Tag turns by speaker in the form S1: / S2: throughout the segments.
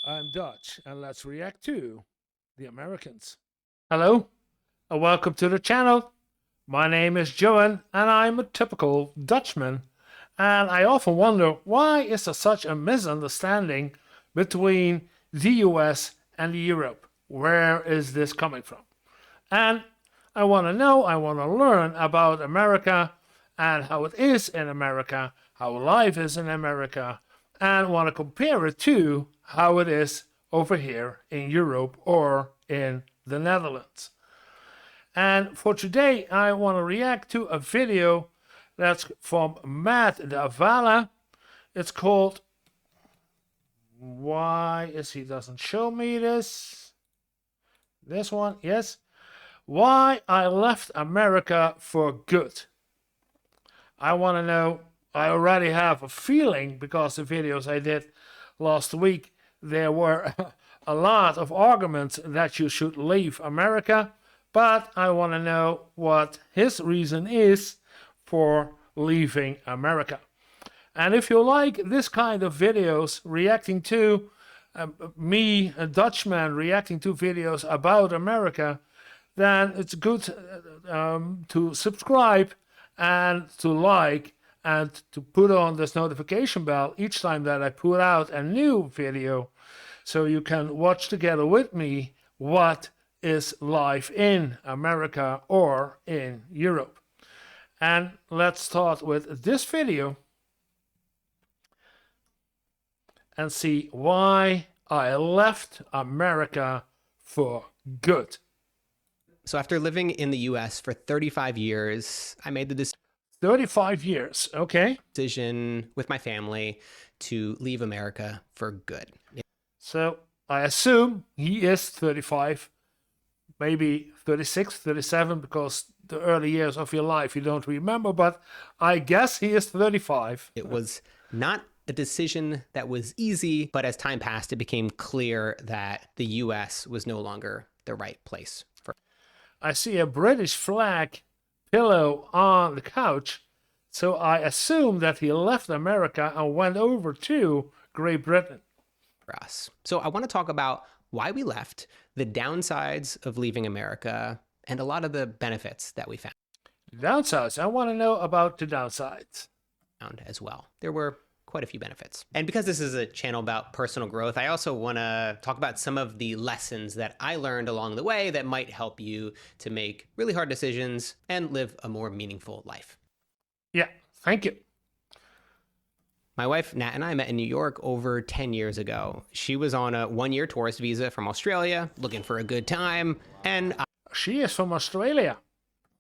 S1: I'm Dutch, and let's react to the Americans. Hello, and welcome to the channel. My name is Johan, and I'm a typical Dutchman. And I often wonder, why is there such a misunderstanding between the US and Europe? Where is this coming from? And I want to know, I want to learn about America and how it is in America, how life is in America, and want to compare it to how it is over here in Europe or in the Netherlands. And for today, I want to react to a video that's from Matt Davala. It's called, why is he doesn't show me this? This one, yes. Why I left America for good. I want to know, I already have a feeling because the videos I did last week, there were a lot of arguments that you should leave America, but I want to know what his reason is for leaving America. And if you like this kind of videos, reacting to me, a Dutchman, reacting to videos about America, then it's good to subscribe and to like and to put on this notification bell each time that I put out a new video, so you can watch together with me what is life in America or in Europe. And let's start with this video and see why I left America for good.
S2: So after living in the US for 35 years, I made the
S1: 35 years, okay.
S2: decision with my family to leave America for good.
S1: So I assume he is 35, maybe 36, 37, because the early years of your life you don't remember, but I guess he is 35.
S2: It was not a decision that was easy, but as time passed, it became clear that the US was no longer the right place for.
S1: I see a British flag pillow on the couch, so I assume that he left America and went over to Great Britain.
S2: us. So I want to talk about why we left, the downsides of leaving America, and a lot of the benefits that we found.
S1: Downsides, I want to know about the downsides.
S2: As well. There were quite a few benefits. And because this is a channel about personal growth, I also want to talk about some of the lessons that I learned along the way that might help you to make really hard decisions and live a more meaningful life.
S1: Yeah, thank you.
S2: My wife, Nat, and I met in New York over 10 years ago. She was on a one-year tourist visa from Australia, looking for a good time, and
S1: She is from Australia.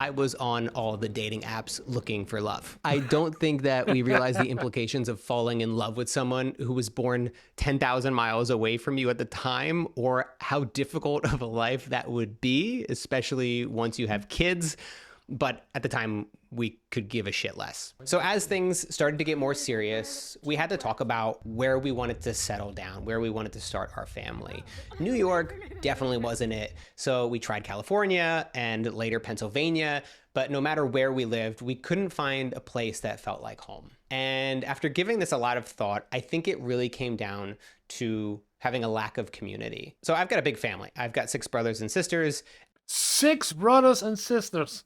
S2: I was on all the dating apps looking for love. I don't think that we realize the implications of falling in love with someone who was born 10,000 miles away from you at the time, or how difficult of a life that would be, especially once you have kids. But at the time, we could give a shit less. So as things started to get more serious, we had to talk about where we wanted to settle down, where we wanted to start our family. New York definitely wasn't it. So we tried California and later Pennsylvania, but no matter where we lived, we couldn't find a place that felt like home. And after giving this a lot of thought, I think it really came down to having a lack of community. So I've got a big family. I've got 6 brothers and sisters.
S1: 6 brothers and sisters.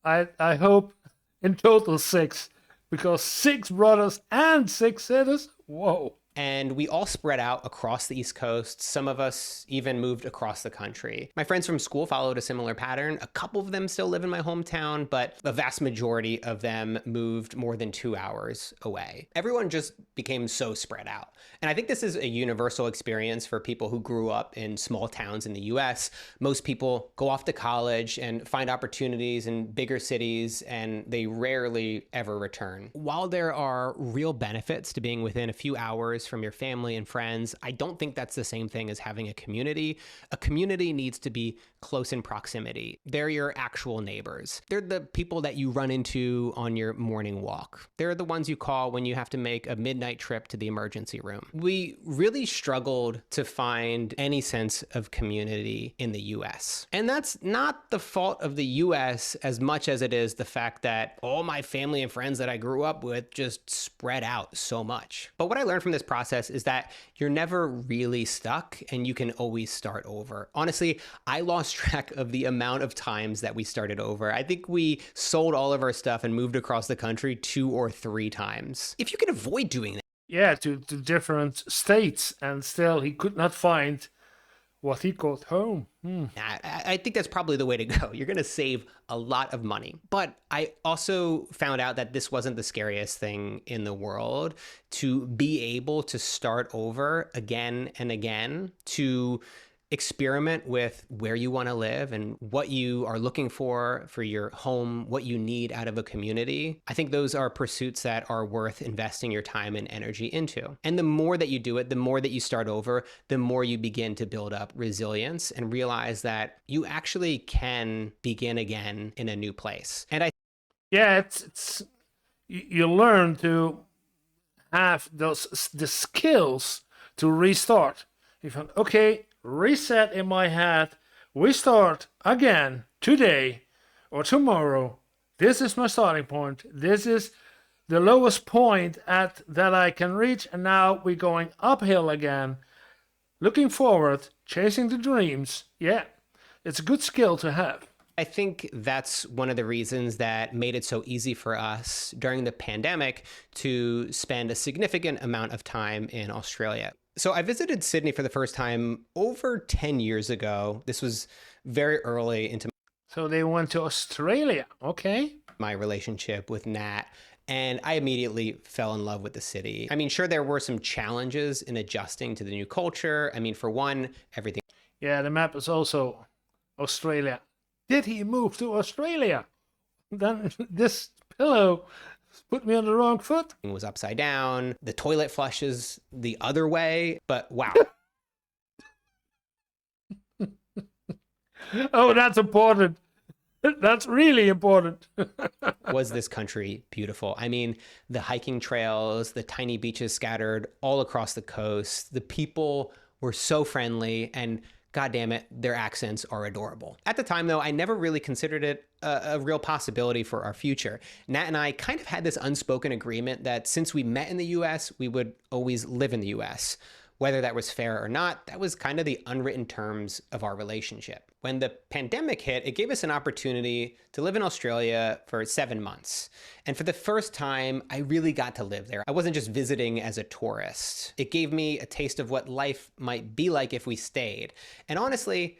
S1: I hope in total 6, because 6 brothers and 6 sisters. Whoa.
S2: And we all spread out across the East Coast. Some of us even moved across the country. My friends from school followed a similar pattern. A couple of them still live in my hometown, but the vast majority of them moved more than 2 hours away. Everyone just became so spread out. And I think this is a universal experience for people who grew up in small towns in the US. Most people go off to college and find opportunities in bigger cities, and they rarely ever return. While there are real benefits to being within a few hours from your family and friends, I don't think that's the same thing as having a community. A community needs to be close in proximity. They're your actual neighbors. They're the people that you run into on your morning walk. They're the ones you call when you have to make a midnight trip to the emergency room. We really struggled to find any sense of community in the US. And that's not the fault of the US as much as it is the fact that all my family and friends that I grew up with just spread out so much. But what I learned from this process is that you're never really stuck and you can always start over. Honestly, I lost track of the amount of times that we started over. I think we sold all of our stuff and moved across the country 2 or 3 times. If you can avoid doing that,
S1: Yeah, to different states, and still he could not find what he called home.
S2: I think that's probably the way to go. You're going to save a lot of money. But I also found out that this wasn't the scariest thing in the world. To be able to start over again and again, to experiment with where you want to live and what you are looking for your home, what you need out of a community. I think those are pursuits that are worth investing your time and energy into. And the more that you do it, the more that you start over, the more you begin to build up resilience and realize that you actually can begin again in a new place. And
S1: Yeah, it's you learn to have the skills to restart. You find, okay, reset in my head. We start again today or tomorrow. This is my starting point. This is the lowest point that I can reach, and now we're going uphill again. Looking forward, chasing the dreams. Yeah, it's a good skill to have.
S2: I think that's one of the reasons that made it so easy for us during the pandemic to spend a significant amount of time in Australia. So I visited Sydney for the first time over 10 years ago. This was very early into
S1: So they went to Australia. Okay.
S2: my relationship with Nat, and I immediately fell in love with the city. I mean, sure, there were some challenges in adjusting to the new culture. I mean, for one, everything.
S1: Yeah, the map is also Australia. Did he move to Australia? Then this pillow put me on the wrong foot.
S2: Was upside down. The toilet flushes the other way, but wow.
S1: Oh, that's important. That's really important.
S2: Was this country beautiful? I mean, the hiking trails, the tiny beaches scattered all across the coast, the people were so friendly, and God damn it, their accents are adorable. At the time, though, I never really considered it a real possibility for our future. Nat and I kind of had this unspoken agreement that since we met in the US, we would always live in the US. Whether that was fair or not, that was kind of the unwritten terms of our relationship. When the pandemic hit, it gave us an opportunity to live in Australia for 7 months. And for the first time, I really got to live there. I wasn't just visiting as a tourist. It gave me a taste of what life might be like if we stayed. And honestly,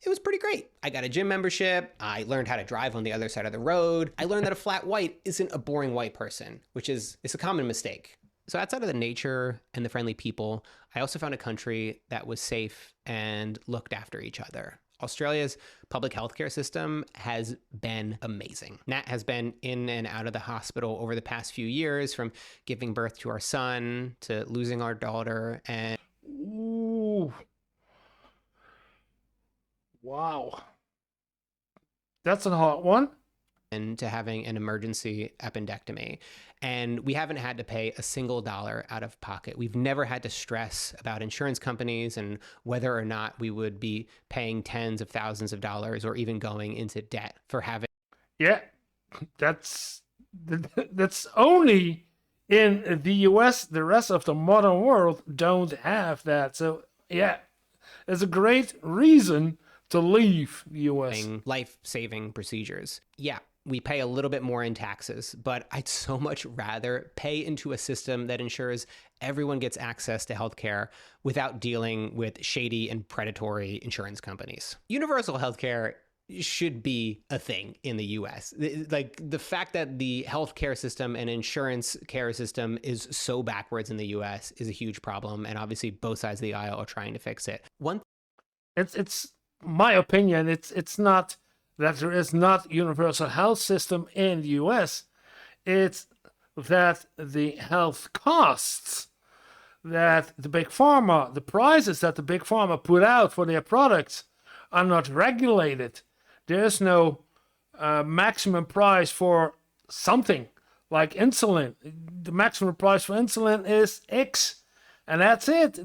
S2: it was pretty great. I got a gym membership. I learned how to drive on the other side of the road. I learned that a flat white isn't a boring white person, which is a common mistake. So outside of the nature and the friendly people, I also found a country that was safe and looked after each other. Australia's public healthcare system has been amazing. Nat has been in and out of the hospital over the past few years, from giving birth to our son to losing our daughter. And
S1: Ooh. Wow. That's a hot one.
S2: and to having an emergency appendectomy. And we haven't had to pay a single dollar out of pocket. We've never had to stress about insurance companies and whether or not we would be paying tens of thousands of dollars or even going into debt for having.
S1: Yeah, that's only in the US. The rest of the modern world don't have that. So yeah, it's a great reason to leave the US.
S2: Life-saving procedures. Yeah, we pay a little bit more in taxes, but I'd so much rather pay into a system that ensures everyone gets access to healthcare without dealing with shady and predatory insurance companies. Universal healthcare should be a thing in the US. Like, the fact that the healthcare system and insurance care system is so backwards in the US is a huge problem, and obviously both sides of the aisle are trying to fix it.
S1: It's my opinion. It's not that there is not universal health system in the US. It's that the health costs that the big pharma, the prices that the big pharma put out for their products are not regulated. There's no maximum price for something like insulin. The maximum price for insulin is X, and that's it.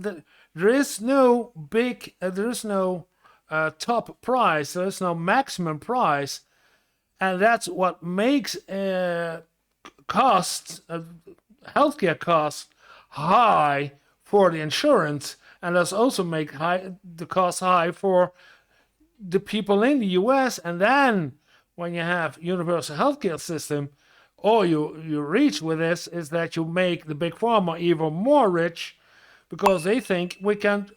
S1: There is no big, there is no top price. There is no maximum price, and that's what makes costs, healthcare costs, high for the insurance, and that's also make the cost high for the people in the US. And then when you have universal healthcare system, all you reach with this is that you make the big pharma even more rich because they think we can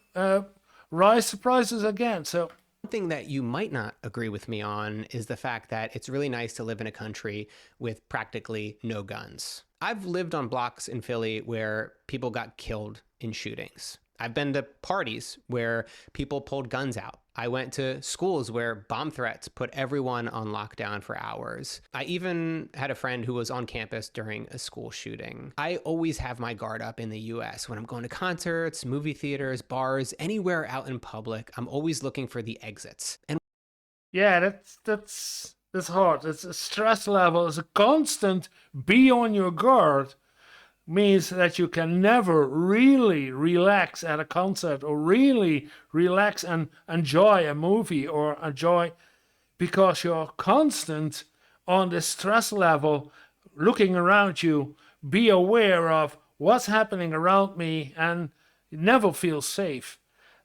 S1: rise the prices again. So
S2: one thing that you might not agree with me on is the fact that it's really nice to live in a country with practically no guns. I've lived on blocks in Philly where people got killed in shootings. I've been to parties where people pulled guns out. I went to schools where bomb threats put everyone on lockdown for hours. I even had a friend who was on campus during a school shooting. I always have my guard up in the US. When I'm going to concerts, movie theaters, bars, anywhere out in public, I'm always looking for the exits. And
S1: yeah, that's hard. It's a stress level. It's a constant be on your guard. Means that you can never really relax at a concert or really relax and enjoy a movie or enjoy, because you're constant on the stress level, looking around you, be aware of what's happening around me, and never feel safe.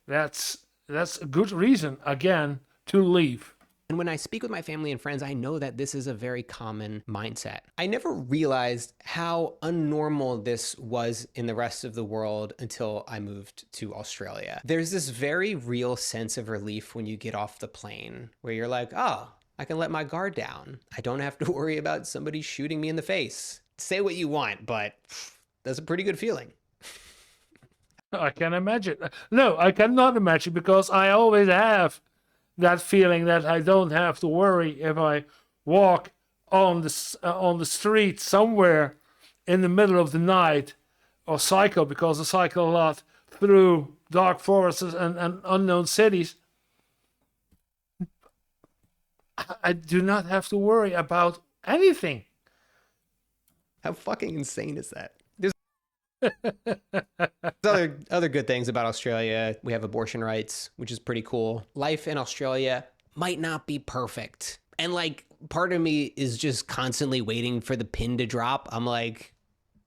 S1: That's a good reason, again, to leave.
S2: And when I speak with my family and friends, I know that this is a very common mindset. I never realized how unnormal this was in the rest of the world until I moved to Australia. There's this very real sense of relief when you get off the plane where you're like, oh, I can let my guard down. I don't have to worry about somebody shooting me in the face. Say what you want, but that's a pretty good feeling.
S1: I can imagine. No, I cannot imagine, because I always have that feeling that I don't have to worry if I walk on the street somewhere in the middle of the night, or cycle, because I cycle a lot through dark forests and unknown cities. I do not have to worry about anything.
S2: How fucking insane is that? There's other good things about Australia. We have abortion rights, which is pretty cool. Life in Australia might not be perfect. And like, part of me is just constantly waiting for the pin to drop. I'm like,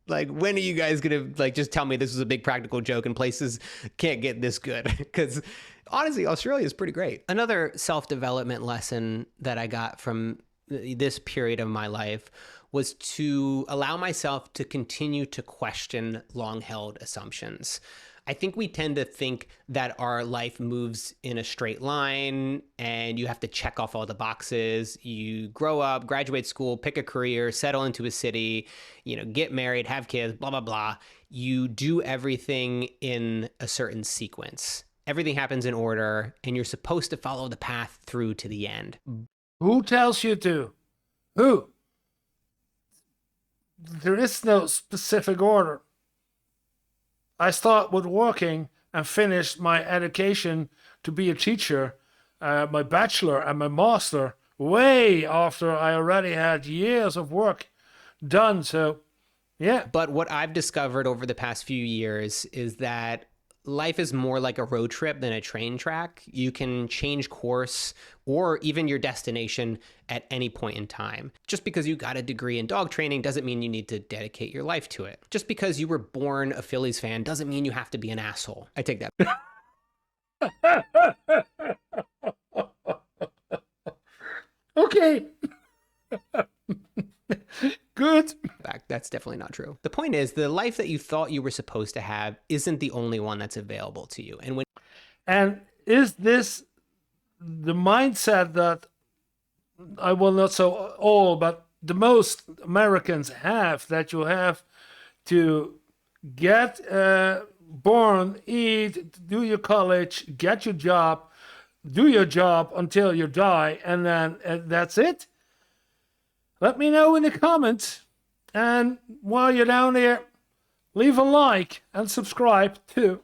S2: when are you guys gonna just tell me this is a big practical joke and places can't get this good? Because honestly, Australia is pretty great. Another self-development lesson that I got from this period of my life was to allow myself to continue to question long-held assumptions. I think we tend to think that our life moves in a straight line and you have to check off all the boxes. You grow up, graduate school, pick a career, settle into a city, get married, have kids, blah, blah, blah. You do everything in a certain sequence. Everything happens in order, and you're supposed to follow the path through to the end.
S1: Who tells you to? Who? There is no specific order. I start with working and finished my education to be a teacher, my bachelor and my master, way after I already had years of work done. So, yeah.
S2: But what I've discovered over the past few years is that life is more like a road trip than a train track. You can change course or even your destination at any point in time. Just because you got a degree in dog training doesn't mean you need to dedicate your life to it. Just because you were born a Phillies fan doesn't mean you have to be an asshole. I take that.
S1: Okay. Good.
S2: Back. That's definitely not true. The point is, the life that you thought you were supposed to have isn't the only one that's available to you.
S1: And is this the mindset that I will not say all, but the most Americans have, that you have to get born, eat, do your college, get your job, do your job until you die, and then that's it? Let me know in the comments. And while you're down there, leave a like and subscribe too.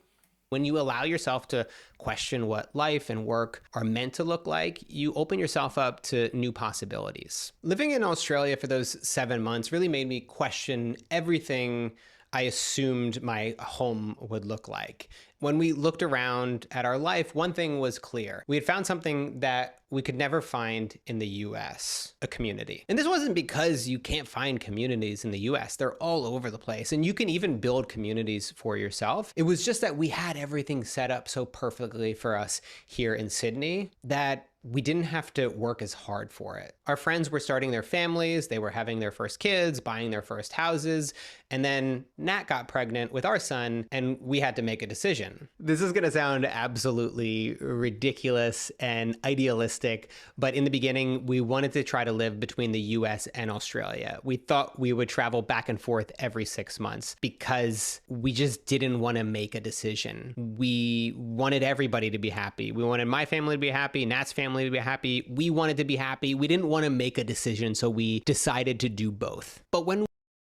S2: When you allow yourself to question what life and work are meant to look like, you open yourself up to new possibilities. Living in Australia for those 7 months really made me question everything I assumed my home would look like. When we looked around at our life, one thing was clear. We had found something that we could never find in the US, a community. And this wasn't because you can't find communities in the US. They're all over the place. And you can even build communities for yourself. It was just that we had everything set up so perfectly for us here in Sydney that we didn't have to work as hard for it. Our friends were starting their families, they were having their first kids, buying their first houses, and then Nat got pregnant with our son, and we had to make a decision. This is gonna sound absolutely ridiculous and idealistic, but in the beginning, we wanted to try to live between the US and Australia. We thought we would travel back and forth every 6 months because we just didn't wanna make a decision. We wanted everybody to be happy. We wanted my family to be happy, Nat's family to be happy. We wanted to be happy. We didn't want to make a decision, so we decided to do both. But when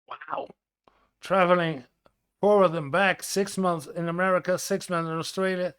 S1: Wow. Traveling forward and back, 6 months in America, 6 months in Australia.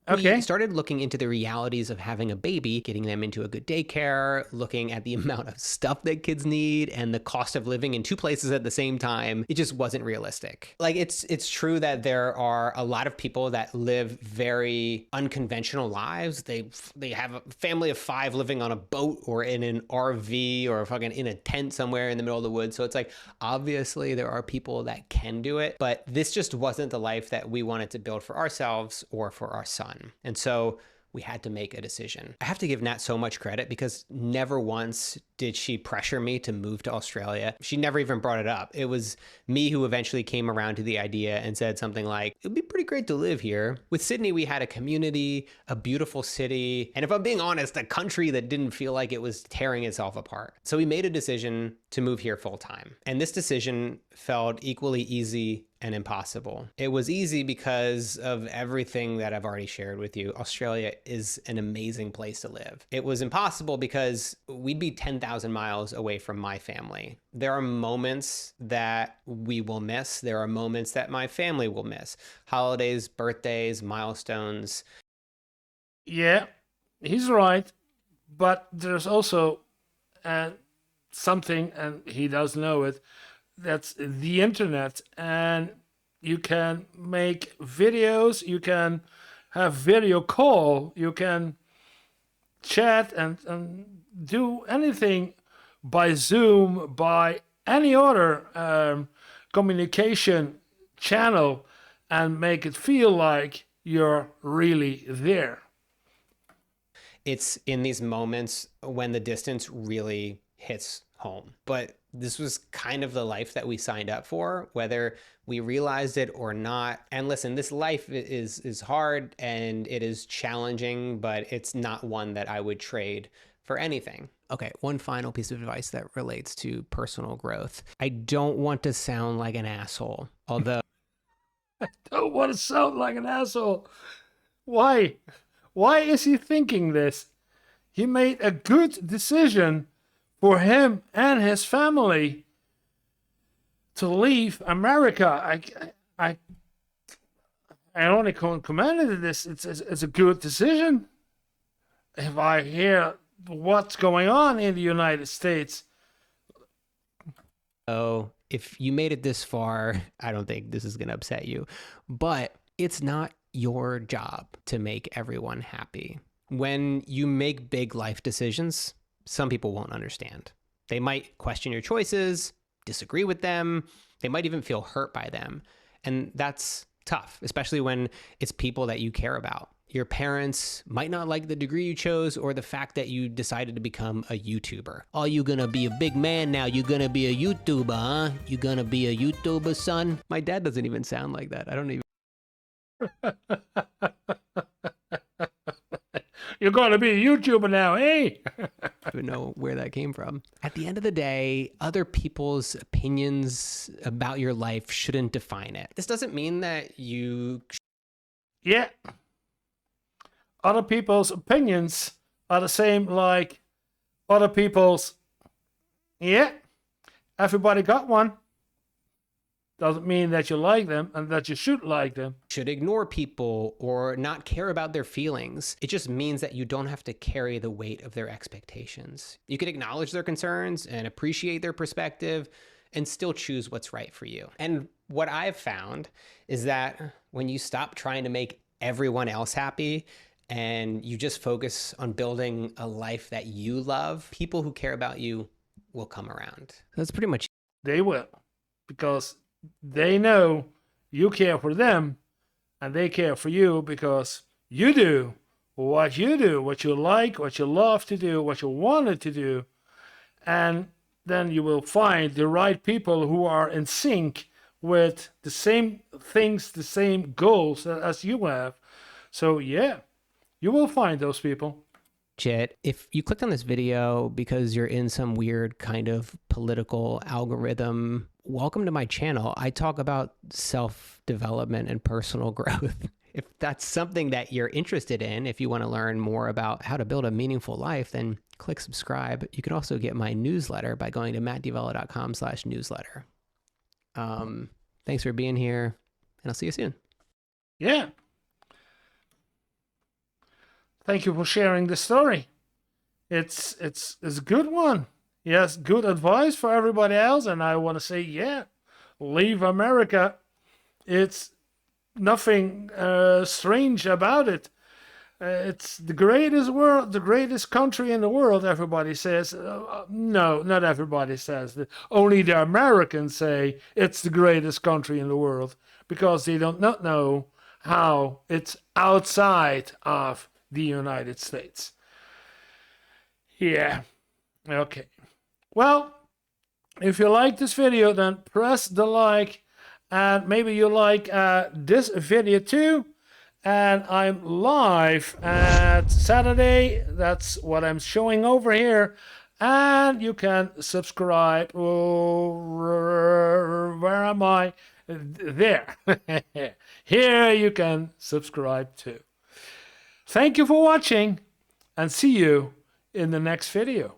S1: Okay.
S2: we started looking into the realities of having a baby, getting them into a good daycare, looking at the amount of stuff that kids need and the cost of living in two places at the same time, it just wasn't realistic. Like it's true that there are a lot of people that live very unconventional lives. They have a family of 5 living on a boat or in an RV or fucking in a tent somewhere in the middle of the woods. So it's like, obviously there are people that can do it, but this just wasn't the life that we wanted to build for ourselves or for our son. And so we had to make a decision. I have to give Nat so much credit because never once did she pressure me to move to Australia. She never even brought it up. It was me who eventually came around to the idea and said something like, it'd be pretty great to live here. With Sydney, we had a community, a beautiful city, and if I'm being honest, a country that didn't feel like it was tearing itself apart. So we made a decision to move here full time. And this decision felt equally easy and impossible. It was easy because of everything that I've already shared with you. Australia is an amazing place to live. It was impossible because we'd be 10,000 miles away from my family. There are moments that we will miss. There are moments that my family will miss. Holidays, birthdays, milestones.
S1: Yeah, he's right. But there's also something, and he does know it, that's the internet. And you can make videos, you can have video call, you can chat and do anything by Zoom, by any other communication channel, and make it feel like you're really there.
S2: It's in these moments when the distance really hits home. But this was kind of the life that we signed up for, whether we realized it or not. And listen, this life is hard and it is challenging, but it's not one that I would trade for anything. Okay, one final piece of advice that relates to personal growth. I don't want to sound like an asshole, although
S1: I don't want to sound like an asshole. Why? Why is he thinking this? He made a good decision for him and his family to leave America. I only commented this. It's a good decision. If I hear what's going on in the United States.
S2: Oh, if you made it this far, I don't think this is going to upset you, but it's not your job to make everyone happy. When you make big life decisions, some people won't understand. They might question your choices, disagree with them. They might even feel hurt by them. And that's tough, especially when it's people that you care about. Your parents might not like the degree you chose or the fact that you decided to become a YouTuber. Oh, you gonna be a big man now. You gonna be a YouTuber, huh? You gonna be a YouTuber, son? My dad doesn't even sound like that. I don't even.
S1: You're gonna be a YouTuber now, eh?
S2: Even know where that came from. At the end of the day, other people's opinions about your life shouldn't define it. This doesn't mean that you...
S1: Yeah. Other people's opinions are the same like other people's... Yeah. Everybody got one. Doesn't mean that you like them and that you should like them.
S2: Should ignore people or not care about their feelings. It just means that you don't have to carry the weight of their expectations. You can acknowledge their concerns and appreciate their perspective and still choose what's right for you. And what I've found is that When you stop trying to make everyone else happy and you just focus on building a life that you love, people who care about you will come around. That's pretty much.
S1: They will, because they know you care for them, and they care for you because you do, what you like, what you love to do, what you wanted to do. And then you will find the right people who are in sync with the same things, the same goals as you have. So yeah, you will find those people.
S2: Legit. If you clicked on this video because you're in some weird kind of political algorithm, welcome to my channel. I talk about self-development and personal growth. If that's something that you're interested in, if you want to learn more about how to build a meaningful life, then click subscribe. You can also get my newsletter by going to mattdevella.com/newsletter. Thanks for being here, and I'll see you soon.
S1: Yeah. Thank you for sharing the story. It's a good one. Yes, good advice for everybody else. And I want to say, yeah, leave America. It's nothing strange about it. It's the greatest world, the greatest country in the world, everybody says. No, not everybody says that. Only the Americans say it's the greatest country in the world, because they don't not know how it's outside of the United States. Yeah. Okay. Well, if you like this video, then press the like, and maybe you like this video too. And I'm live at Saturday. That's what I'm showing over here. And you can subscribe. Oh, where am I? There. Here you can subscribe too. Thank you for watching, and see you in the next video.